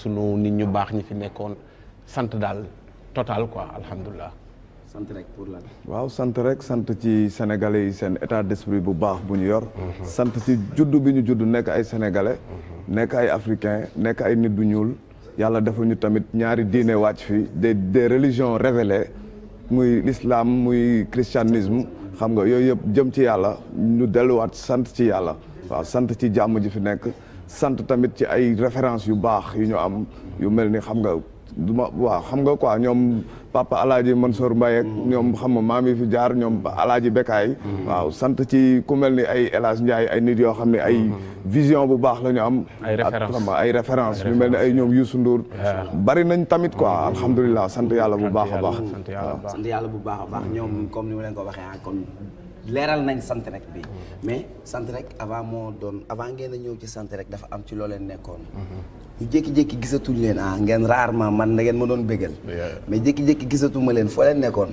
sunu nit ñu baax ñi fi nekkoon sant daal total quoi alhamdulilah. sant rek pour lan. waaw sant rek sant ci sénégalais yi seen état d'esprit bu baax bu ñu yor. sant ci juddu bi ñu judd nekk ay sénégalais. nekk ay africain nekk ay nit bu ñuul. yàlla defal ñu tamit ñaari diine wàcc fi des religions révélées muy l'islam muy christianisme xam nga yooyu yëpp jëm ci yàlla ñu delluwaat sant ci yàlla. waaw sant ci jàmm ji fi nekk sant tamit ci ay références yu baax yu ñu am yu mel ni xam nga duma waaw xam nga quoi ñoom papa Alaaji Mansour Mbaye ak ñoom xam nga maam yi fi jaar ñoom Alaaji Bekaay waaw sant ci ku mel ni ay El Hadj Ndiaye ay nit yoo xam ne ay vision bu baax la ñu am ay référence ñu mel ni ay ñoom Youssou Ndour bari nañ tamit quoi alhamdulilah sant yàlla bu baax a baax sant yàlla bu baax a baax ñoom comme ni ma leen ko waxee kon leeral nañ sant rek bi mais sant rek avant ngeen a ñëw ci sant rek dafa am ci loo leen nekkoon ñu jékki-jékki gisatuñ leen ngeen rarement man da ngeen ma doon bégal mais jékki-jékki gisatuma leen foo leen nekkoon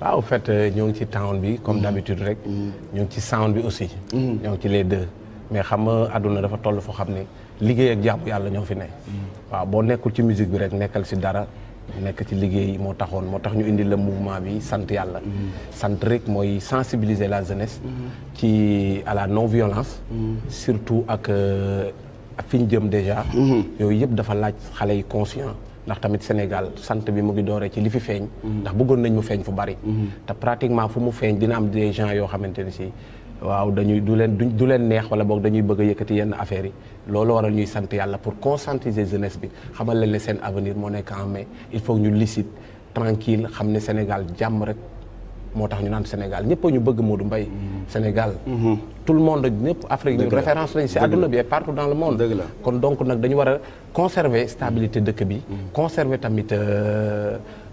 waaw en fait ñoo ngi ci town bi comme d'habitude rek ñoo ngi ci sound bi aussi ñoo ngi ci les deux mais xam nga àdduna dafa toll foo xam ne liggéey ak jaamu yàlla ñoo fi ne waaw boo nekkul ci musique bi rek nekkal si dara nekk ci liggéey moo tax ñu indi le mouvement bi sant yàlla sant rek mooy sensibiliser la jeunesse ci à la non violence surtout ak fi ñu jëm déjà yooyu yëpp dafa laaj xale yi conscient ndax tamit Sénégal sant bi mu ngi dooree ci li fi feeñ ndax bëggoon nañ mu feeñ fu bari te pratiquement fu mu feeñ dina am des gens yoo xamante ne si waaw du leen neex wala boog dañuy bëgg a yëkkati yenn affaires yi loolu waral ñuy sant yàlla pour conscientiser jeunesse bi xamal leen ne seen avenir moo nekk en main il faut ñu lucide tranquille xam ne Sénégal jàmm rek moo tax ñu naan Sénégal ñëpp ñu bëgg Modou Mbaye Sénégal tout le monde ñëpp Afrique ñu référence lañ si àdduna bi et partout dans le monde kon donc nag dañu war a conserver stabilité dëkk bi conserver tamit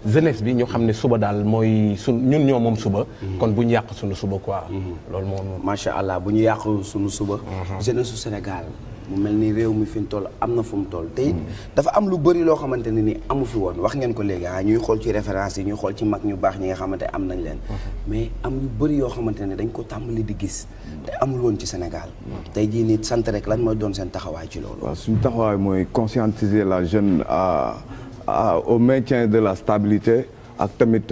jeunesse bi ñu xam ne suba daal mooy ñun ñoo moom suba kon bu ñu yàq suñu suba quoi loolu moom macha allah bu ñu yàq suñu suba jeunesse su Sénégal mu mel ni réew mi fi mu toll am na fu mu toll te it dafa am lu bëri loo xamante ne ni amu fi woon wax ngeen ko léegi ñuy xool ci référence yi ñuy xool ci mag ñu baax ñi nga xamante am nañ leen mais am yu bëri yoo xamante ne dañ ko tàmbali di gis te amul woon ci Sénégal tey jii nit sant rek lan mooy doon seen taxawaay ci loolu waaw suñu taxawaay mooy conscientiser la jeune au maintien de la stabilité ak tamit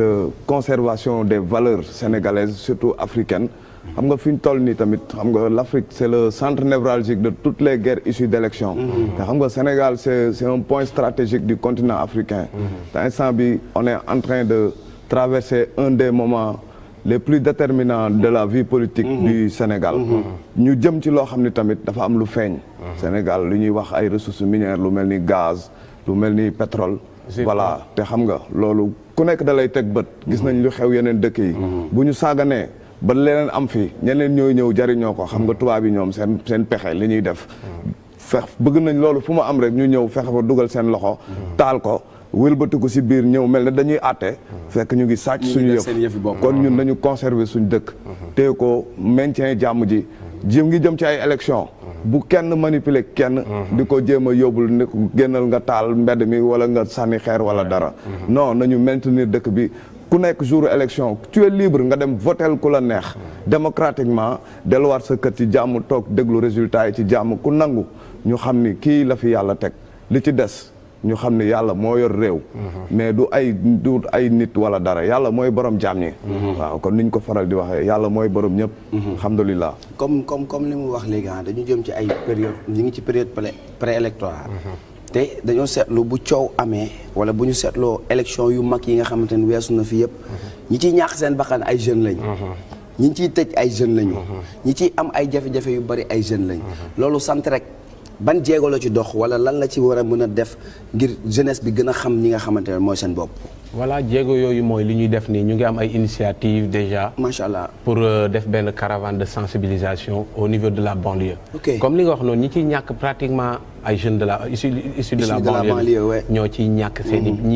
conservation des valeurs sénégalaises surtout africaines xam nga fi ñu toll nii tamit xam nga l'Afrique c'est le centre névralgique de toutes les guerres issues d'élections te xam nga Sénégal c'est un point stratégique du continent africain te instant bi on est en train de traverser un des moments les plus déterminants de la vie politique du Sénégal ñu jëm ci loo xam ni tamit dafa am lu feeñ Sénégal lu ñuy wax ay ressources minières lu mel ni gaz lu mel ni pétrole voilà te xam nga loolu ku nekk da lay teg bët gis nañ lu xew yeneen dëkk yi bu ñu saaganee ba leneen am fi ñeneen ñooy ñëw jariñoo ko xam nga tubaab yi ñoom seen pexe li ñuy def bëgg nañ loolu fu mu am rek ñu ñëw fexe fa dugal seen loxo taal ko wëlbatiku si biir ñëw mel ne dañuy àtte fekk ñu ngi sàcc suñu yëf kon ñun nañu conserver suñu dëkk téye ko maintien jàmm ji ngi jëm ci ay élection bu kenn manipuler kenn di ko jéem a yóbbul ne ko génnal nga taal mbedd mi wala nga sànni xeer wala dara non nañu maintenir dëkk bi ku nekk jour élection tu es libre nga dem votel ku la neex démocratiquement delluwaat sa kër ci jàmm toog déglu résultat yi ci jàmm ku nangu ñu xam ni kii la fi yàlla teg li ci des ñu xam ni yàlla moo yor réew mais du ay nit wala dara yàlla mooy borom jaam ñi waaw kon niñ ko faral di waxee yàlla mooy borom ñëpp alhamdulilah comme li mu wax léegi dañu jëm ci ay période ñu ngi ci période préélectorale te dañoo seetlu bu coow amee wala bu ñu seetloo élection yu mag yi nga xamante ne weesu na fi yëpp ñi ciy ñàkk seen bakkan ay jeunes lañu ñi ciy tëj ay jeunes lañu ñi ciy am ay jafe-jafe yu bari ay jeunes lañu loolu sant rek ban jéego la ci dox wala lan la ci war a mën a def ngir jeunesse bi gën a xam ñi nga xamante ne mooy seen bopp voilà jéego yooyu mooy li ñuy def nii ñu ngi am ay initiative déjà macha allah pour def benn caravane de sensibilisation au niveau de la banlieue comme li nga wax noonu ñi ciy ñàkk pratiquement ay jeunes de la issus de la banlieue ñoo ciy ñàkk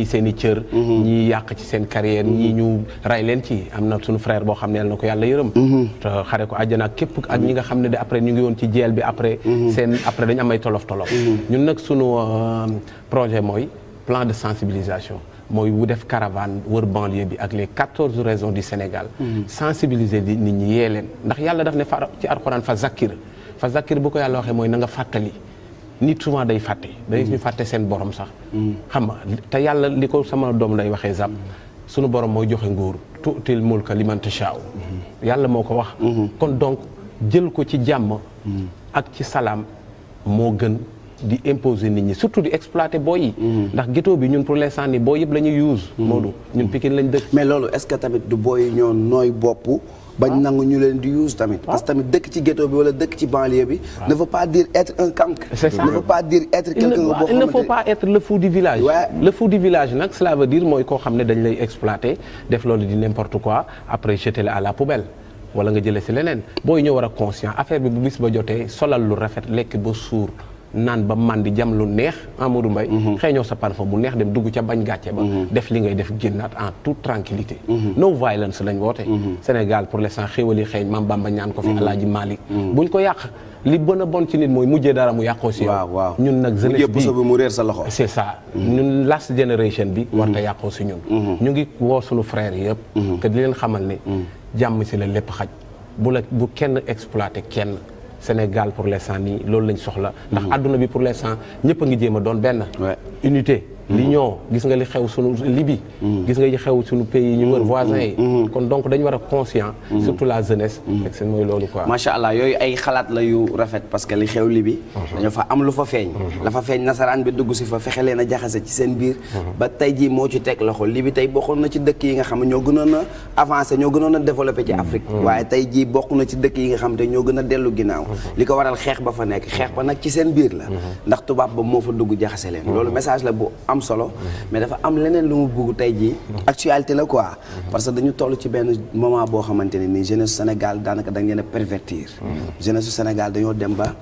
seen i cër ñii yàq ci seen carrière ñii ñu ray leen ci am na suñu frère boo xam ne yal na ko yàlla yërëm te xare ko àjjana ak képp ak ñi nga xam ne de après ñu ngi woon ci jeel bi après dañu am ay tolof ñun nag sunu projet mooy plan de sensibilisation mooy wu def caravane wër banlieue bi ak les 14 régions du Sénégal sensibiliser nit ñi yee leen ndax yàlla daf ne ci alxuraan fa zakkir bu ko yàlla waxee mooy na nga fàttali nit souvent day fàtte day ñu fàtte seen borom sax xam nga te yàlla li ko sama doom lay waxee zap sunu borom mooy joxe nguur tuutil mulka liman tashaa yàlla moo ko wax kon donc jël ko ci jàmm ak ci salaam moo gën di imposer nit ñi surtout di exploiter booy yi ndax ghetto bi ñun pour l'instant ni booy yëpp la ñuy use Modou ñun Pikine lañ dëkk mais loolu est-ce que tamit du booy ñoo nooy bopp bañ nangu ñu leen di use tamit parce que tamit dëkk ci ghetto bi wala dëkk ci banlieue bi ne veut pas dire être un cancre ne veut pas dire être quelqu'un boo xamante il ne faut pas être le fou du village le fou du village nag cela veut dire mooy koo xam ne dañ lay exploiter def loolu di n'importe quoi après jeter la à la poubelle wala nga jëlee si leneen booy ñoo war a conscient affaire bi bu bis ba jotee solal lu rafet lekk ba suur naan ba mandi jam lu neex Amadou Mbaye xëeñoo sa parfum bu neex dem dugg ca bañ gàcce ba def li ngay def génnaat en toute tranquillité no violence lañ woote Sénégal pour l'instant xéwali xeeñ Mame Bamba ñaan ko fi Alaaji Malick buñ ko yàq li bën a bon ci nit mooy mujjee dara mu yàqoo si yow ñun nag jeunesse bi mu réer sa loxo c'est ça ñun last generation bi warta yàqoo si ñun ñu ngi woo suñu frères yëpp que di leen xamal ne jàmm si la lépp xaj bu kenn exploité kenn Sénégal pour l'instant nii loolu lañ soxla ndax àdduna bi pour l'instant ñëpp a ngi jéem a doon benn unité l'union gis nga li xew sunu Libye gis nga li xew sunu pays yi ñu wër voisins yi kon donc dañu war a conscient surtout la jeunesse rek seen mooy loolu quoi macha allah yooyu ay xalaat la yu rafet parce que li xew Libye dañoo fa am lu fa feeñ la fa feeñ nasaraan bi dugg si fa fexe leen a jaxase ci seen biir ba tey jii moo ci teg loxo Libye tey bokkoon na ci dëkk yi nga xam ne ñoo gënoon a avancé ñoo gënoon a développé ci Afrique waaye tey jii bokk na ci dëkk yi nga xam te ñoo gën a dellu ginnaaw li ko waral xeex ba fa nekk xeex ba nag ci seen biir la ndax tubaab ba moo fa dugg jaxase leen loolu message la bu am solo mais dafa am leneen lu mu bugg tey jii actualité la quoi parce que dañu toll ci benn moment boo xamante ne nii jeunesse Sénégal daanaka da ngeen a pervertir jeunesse Sénégal dañoo dem ba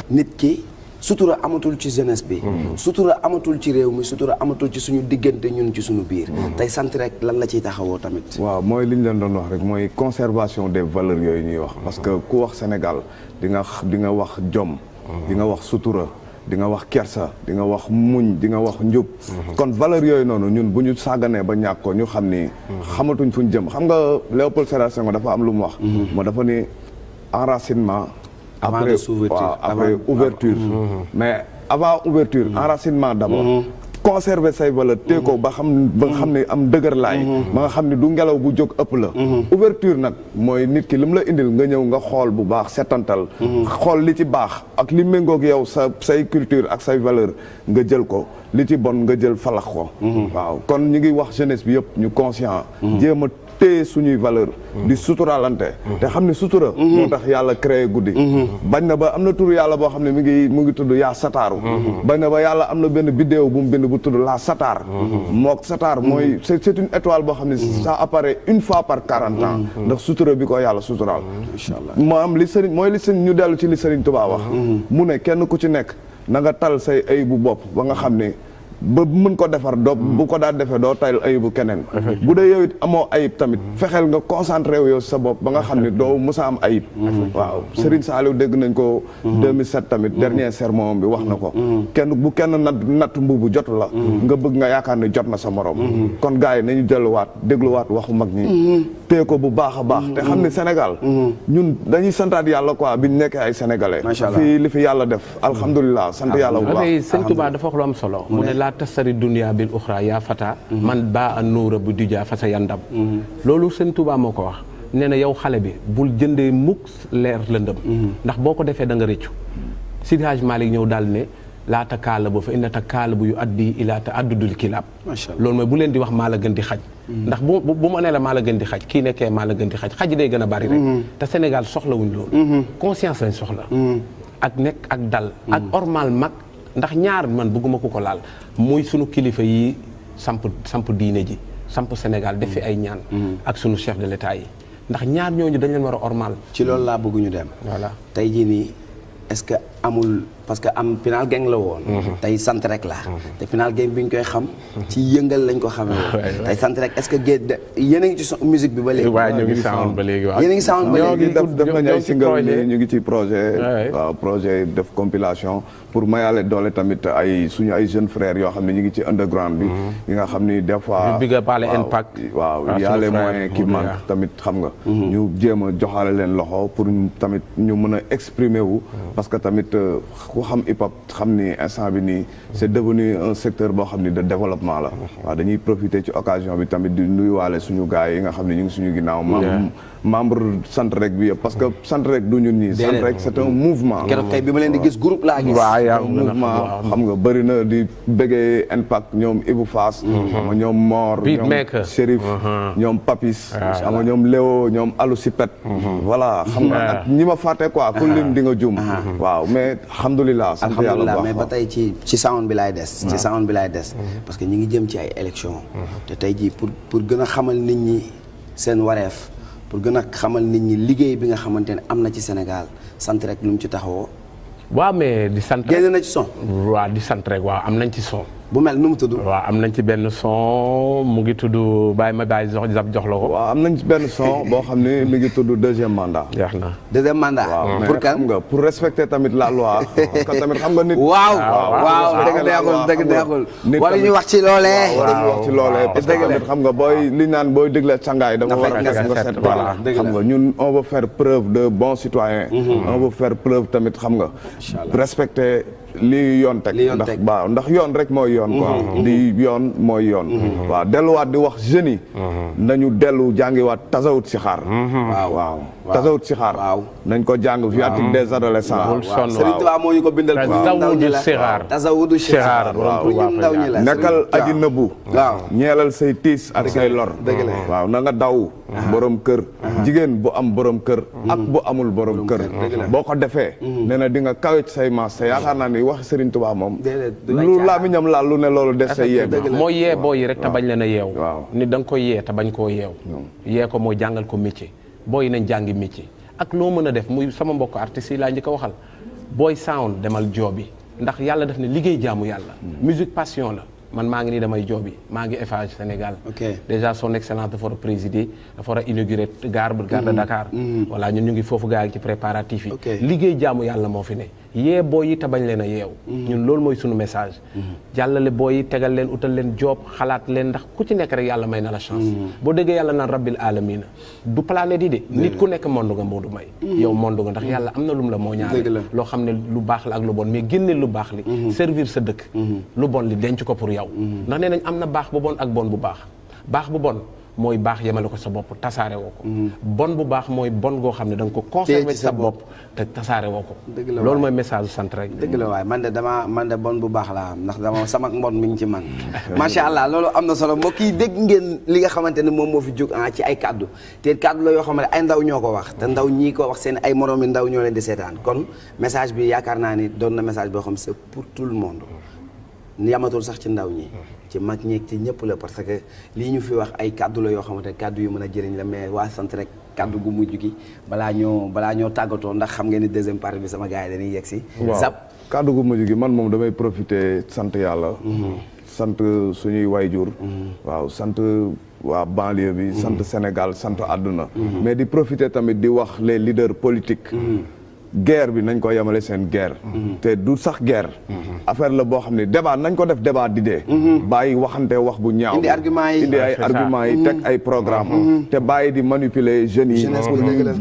nit ki sutura amatul ci jeunesse bi sutura amatul ci réew mi sutura amatul ci suñu diggante ñun ci suñu biir tey sant rek lan la ciy taxawoo tamit waaw mooy li ñu leen doon wax rek mooy conservation des valeurs yooyu ñuy wax parce que ku wax Sénégal di nga wax jom di nga wax sutura di nga wax kersa di nga wax muñ di nga wax njub kon valeur yooyu noonu ñun bu ñu sàgganee ba ñàkk ko ñu xam ni xamatuñ fuñ jëm xam nga Léopold Sédar Senghor dafa am lu mu wax moo dafa ni enracinement après ouverture mais avant ouverture enracinement d'abord conserver say valeur téye ko ba nga xam ne am dëgër laay ba nga xam ne du ngelaw bu jóg ëpp la ouverture nag mooy nit ki li mu la indil nga ñëw nga xool bu baax setantal xool li ci baax ak li méngoog yow say culture ak say valeur nga jël ko li ci bon nga jël falax ko waaw kon ñu ngi wax jeunesse bi yëpp ñu conscient jéem a téye suñuy valeur di suturaalante te xam ne sutura moo tax yàlla créé guddi bañ na ba am na tur yàlla boo xam ne mu ngi tudd yaa sataaru bañ na ba yàlla am na benn biddéew bu mu bind bu tudd la sataar mook sataar mooy c'est une étoile boo xam ne ça apparaît une fois par 40 ans ndax sutura bi ko yàlla suturaal moo am li sëriñ mooy li sëriñ ñu dellu ci li sëriñ Tuubaa wax mu ne kenn ku ci nekk na nga tal say ayibu bopp ba nga xam ne ba mën ko defar doo bu ko daan defee doo tayal ayibu keneen bu dee yow it amoo ayib tamit fexeel nga concentré wu yow sa bopp ba nga xam ne doo musa am ayib waaw Serigne Saliou dégg nañ ko 2007 tamit dernier sermon bi wax na ko bu kenn natt mbubu jotu la nga bëgg nga yaakaar ne jot na sa morom kon gars yi nañu delluwaat dégluwaat waxu mag ñi téye ko bu baax a baax te xam ne Sénégal ñun dañuy santaat yàlla quoi biñ nekkee ay sénégalais fii li fi yàlla def alhamdulilah sant yàlla bu baax Sëñ Touba dafa wax lu am solo mu ne laa tasari dunya bil uxra yaa fata man baa a nuura bu dija fa sa yandam loolu Sëñ Touba moo ko wax nee na yow xale bi bul jëndee mukk leer lëndëm ndax boo ko defee da nga rëccu Seydi Hadji Malick ñëw daal ne laata kaala ba fa innata kaala bu yu addi ilaa ta addudul kilaab loolu mooy bu leen di wax maa la gën di xaj ndax bu ma nee la maa la gën di xaj kii nekkee maa la gën di xaj xaj day gën a bari rek te Sénégal soxlawuñ loolu conscience lañ soxla ak nekk ak dal ak ormal mag ndax ñaar man bëgguma ko laal muy sunu kilifa yi samp diine ji samp Sénégal def fi ay ñaan ak sunu chef de l'État yi ndax ñaar ñooñu dañ leen war a ormal ci loolu laa bëgg ñu dem voilà tey jii nii est-ce que amul parce que am Pinal Gang la woon tey sant rek la te Pinal Gang bi ñu koy xam ci yëngal lañ ko xamee tey sant rek est-ce que yéen a ngi ci musique bi ba léegi waaw ñu ngi sound ba léegi waaw yéen a ngi sound ba léegi def nañu ay single ñu ngi ci projet waaw projet def compilation pour mayaale doole tamit ay suñu ay jeunes frères yoo xam ne ñu ngi ci underground bi yi nga xam ni des fois bi nga parlé impact waaw y a les moyens qui manquent tamit xam nga ñu jéem a joxaale leen loxo pour tamit ñu mën a exprimer wu parce que tamit tamit ku xam hip hop xam ni instant bi nii c'est devenu un secteur boo xam ni de développement la. waaw dañuy profiter ci occasion bi tamit di nuyuwaale suñu gars yi nga xam ne ñu ngi suñu ginnaaw. membre Santrek bi yëpp parce que Santrek du ñun ñii. Santrek c'est un mouvement. keroog tey bi ma leen di gis groupe laa gis. waaw mouvement xam nga bëri na di bëggee Impact ñoom Ibou Fass. xam nga ñoom Mor ñoom Chérif ñoom Papis. xam nga ñoom Léo ñoom Alou Sipet. voilà xam nga ak ñi ma fàtte quoi ku lim di nga jum. waaw mais alhamdulilah. sant yàlla bu baax mais ba tey ci sound bi laay des. ci sound bi laay des. parce que ñi ngi jëm ci ay élections. te tey jii pour gën a xamal nit ñi seen wareef. pour gën a xamal nit ñi liggéey bi nga xamante ne am na ci Sénégal sant rek lu mu ci taxawoo. waaw mais di sant rek génn na ci son. waaw di sant rek waaw am nañ ci son. bu mel nu mu tudd. waaw am nañ ci benn son mu ngi tudd bàyyi ma bàyyi jox la ko. waaw am nañ ci benn son boo xam ne mi ngi tudd deuxième mandat. jeex na deuxième mandat. waaw pour kan xam nga pour respecter tamit la loi. parce que tamit xam nga nit. waaw dëgg neexul. wala ñu wax ci loolee. wax ci loolee parce que tamit xam nga booy li naan booy digle sangaay dafa war a fekk nga set. voilà xam nga ñun on veut faire preuve de bons citoyens. on veut faire preuve tamit xam nga. respecter li yoon teg. ndax yoon rek mooy yoon quoi di yoon mooy yoon. waaw delluwaat di wax jeunes yi. nañu dellu jàngiwaat tasawut si xaar. waaw tasawut si xaar. nañ ko jàng viatique des adolescents. Serigne Touba moo ñu ko bindal. tasawudu si xaar pour ñu ndaw ñi la. nekkal aji nëbbu. waaw ñeelal say tiis ak say lor. waaw na nga daw. borom kër. jigéen bu am borom kër. ak bu amul borom kër. boo ko defee. nee na di nga kawe ci say maas te yaakaar naa ni wax Serigne Touba moom. lu làmmiñam laal lu ne loolu des say yeeg. mooy yee boo yi rek te bañ leen a yeew. nit da nga koy yee te bañ koo yeew. yee ko mooy jàngal ko métier. booy nañ jàngi métier. ak loo mën a def muy sama mbokk artistes yi laa njëkk a waxal booy sound demal joobi ndax yàlla def ne liggéey jaamu yàlla. musique passion la. man maa ngi nii damay joobi maa ngi Eiffage Sénégal. déjà son excellence dafa war a présider dafa war a inaugurer gare de Dakar. voilà ñun ñu ngi foofu gaa yi ci préparatifs yi. liggéey jaamu yàlla moo fi ne. yee booy yi te bañ leen a yeew. ñun loolu mooy sunu message. jàllale booy yi tegal leen utal leen job xalaat leen ndax ku ci nekk rek yàlla may na la chance. boo déggee yàlla naan rabbil alamina du planète yi de. nit ku nekk monde nga moo du may. yow monde nga ndax yàlla am na lum la moo ñaare loo xam ne lu baax la ak lu bon mais génne lu baax li. servir sa dëkk. lu bon li denc ko pour yow. ndax nee nañ am na baax bu bon ak bon bu baax bu bon mooy baax yemale ko sa bopp tasaare woo ko. bon bu baax mooy bon goo xam ne da nga ko conserver sa bopp te tasaare woo ko. loolu mooy message sant rek. dëgg la waaye man de bon bu baax laa am ndax dama sama mbon mi ngi ci man. macha allah loolu am na solo mbokk yi dégg ngeen li nga xamante ne moom moo fi jóg ci ay kaddu te kaddu la yoo xam ne ay ndaw ñoo ko wax te ndaw ñii ko wax seen ay moroomi ndaw ñoo leen di seetaan kon message bi yaakaar naa ni doon na message boo xam c'est pour tout le monde. yamatul sax ci ndaw ñi. ci mag ñeeg ci ñëpp la parce que lii ñu fi wax ay kaddu la yoo xamante ne kaddu yu mën a jëriñ la mais waa sant rek kaddu gu mujj gi balaa ñoo tàggatoo ndax xam ngeen ni deuxième partie bi sama gars yi dañuy yegg si. waaw kaddu gu mujj gi man moom damay profiter sant yàlla. sant suñuy wayjur. waaw sant waa banlieue bi. sant Sénégal sant àdduna. mais di profiter tamit di wax les leaders politiques. guerre bi nañ ko yemale seen guerre. te du sax guerre. affaire la boo xam ne débat nañ ko def débat d'idées. bàyyi waxante wax bu ñaaw. indi ay arguments yi teg ay programme te bàyyi di manipuler jeunes yi.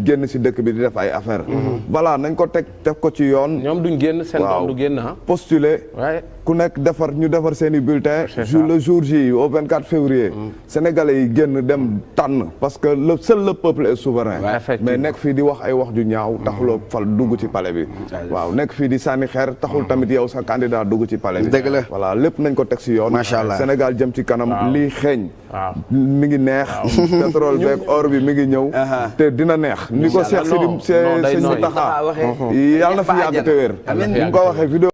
génn si dëkk bi di def ay affaire voilà nañ ko teg ko ci yoon. ñoom duñ génn seen doom du génn postuler. ku nekk ñu defar seen i bulletin le jour J au 24 février. Sénégalais yi génn dem tànn parce que seul le peuple est souverain. mais nekk fii di wax ay wax ju ñaaw taxuloo fal dugg ci palais bi. waaw nekk fii di sànni xeer taxul tamit yow sa candidat dugg ci palais bi. dëgg la voilà lépp nañ ko teg si yoon. macha allah Sénégal jëm ci kanam lii xeeñ. mi ngi neex. pétrole beeg or bi mi ngi ñëw. te dina neex. ni ko Cheikh Sidi Mountakha yàlla na fi yàgg te wér. ni mu ko waxee vidéo